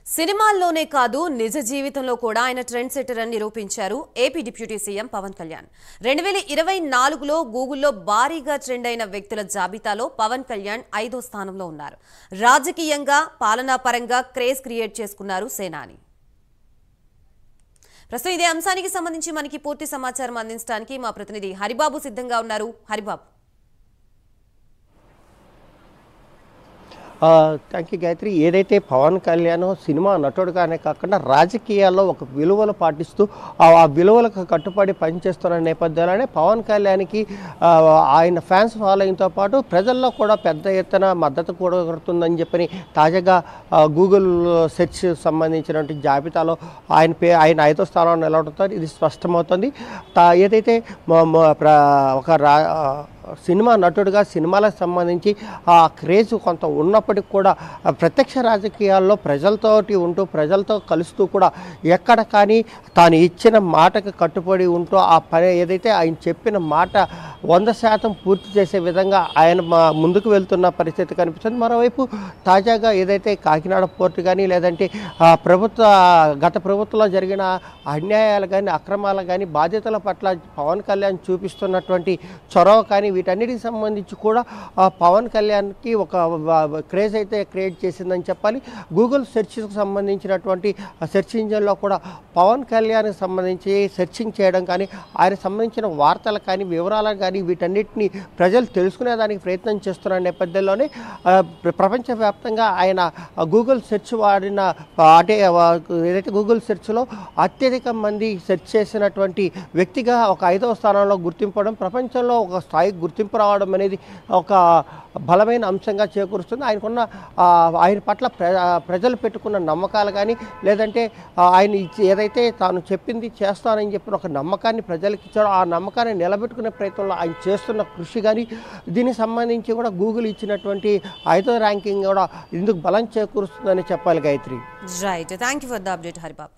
సినిమాల్లోనే కాదు నిజ జీవితంలో కూడా ఆయన ట్రెండ్ సెట్టర్ అని నిరూపించారు AP deputy CM Pawan Kalyan. 2024లో గూగుల్లో భారీగా ట్రెండ్ అయిన వ్యక్తుల జాబితాలో పవన్ కళ్యాణ్ 5వ స్థానంలో ఉన్నారు. రాజకీయంగా, పాలనాపరంగా క్రేజ్ క్రియేట్ చేసుకున్నారు సేనాని. ప్రస్తుతం ఇదే అంశానికి సంబంధించి మనకి పూర్తి సమాచారం అందించడానికి మా ప్రతినిధి హరిబాబు సిద్ధంగా ఉన్నారు. హరిబాబు. Thank you Gayatri. ఏదైతే పవన్ కళ్యాణ్ సినిమా నటుడుగానే కాకుండా రాజకీయాల్లో ఒక విలువలు పాటిస్తూ ఆ విలువలకు కట్టుబడి పనిచేస్తున్న నేపథ్యంలోనే పవన్ కళ్యాణ్కి ఆయన ఫ్యాన్స్ ఫాలోయింగ్తో పాటు ప్రజల్లో కూడా పెద్ద ఎత్తున మద్దతు కూడుతుందని చెప్పని తాజాగా గూగుల్ సెర్చ్ సంబంధించినటువంటి జాబితాలో ఆయన 5వ స్థానంలో నిలబడుతారు. ఇది స్పష్టమవుతుంది. ఏదైతే ఒక సినిమా నటుడుగా సినిమాలకు సంబంధించి ఆ క్రేజ్ కొంత ఉన్నప్పటికీ కూడా ప్రత్యక్ష రాజకీయాల్లో ప్రజలతోటి ఉంటూ ప్రజలతో కలుస్తూ కూడా ఎక్కడ కానీ తాను ఇచ్చిన మాటకు కట్టుబడి ఉంటూ ఆ పని ఏదైతే ఆయన చెప్పిన మాట 100% పూర్తి చేసే విధంగా ఆయన ముందుకు వెళ్తున్న పరిస్థితి కనిపిస్తుంది. మరోవైపు తాజాగా ఏదైతే కాకినాడ పోర్టు కానీ లేదంటే గత ప్రభుత్వంలో జరిగిన అన్యాయాలు కానీ అక్రమాలు కానీ బాధ్యతల పట్ల పవన్ కళ్యాణ్ చూపిస్తున్నటువంటి చొరవ కానీ వీటన్నిటికి సంబంధించి కూడా పవన్ కళ్యాణ్కి ఒక క్రేజ్ అయితే క్రియేట్ చేసిందని చెప్పాలి. గూగుల్ సెర్చ్కి సంబంధించినటువంటి సెర్చ్ ఇంజిన్లో కూడా పవన్ కళ్యాణ్కి సంబంధించి సెర్చింగ్ చేయడం కానీ ఆయన సంబంధించిన వార్తలు కానీ వివరాలు కానీ వీటన్నిటిని ప్రజలు తెలుసుకునేదానికి ప్రయత్నం చేస్తున్న నేపథ్యంలోనే ప్రపంచవ్యాప్తంగా ఆయన గూగుల్ సెర్చ్ వాడిన ఏదైతే గూగుల్ సెర్చ్లో అత్యధిక మంది సెర్చ్ చేసినటువంటి వ్యక్తిగా ఒక 5వ స్థానంలో గుర్తింపడం, ప్రపంచంలో ఒక స్థాయికి గుర్తింపు రావడం అనేది ఒక బలమైన అంశంగా చేకూరుస్తుంది. ఆయన పట్ల ప్రజలు పెట్టుకున్న నమ్మకాలు కానీ లేదంటే ఆయన ఏదైతే తాను చెప్పింది చేస్తానని చెప్పిన ఒక నమ్మకాన్ని ప్రజలకు ఇచ్చాడో ఆ నమ్మకాన్ని నిలబెట్టుకునే ప్రయత్నంలో ఆయన చేస్తున్న కృషి కానీ దీనికి సంబంధించి కూడా గూగుల్ ఇచ్చినటువంటి 5వ ర్యాంకింగ్ కూడా ఇందుకు బలం చేకూరుస్తుందని చెప్పాలి Gayatri. Right, thank you for the update Haribabu.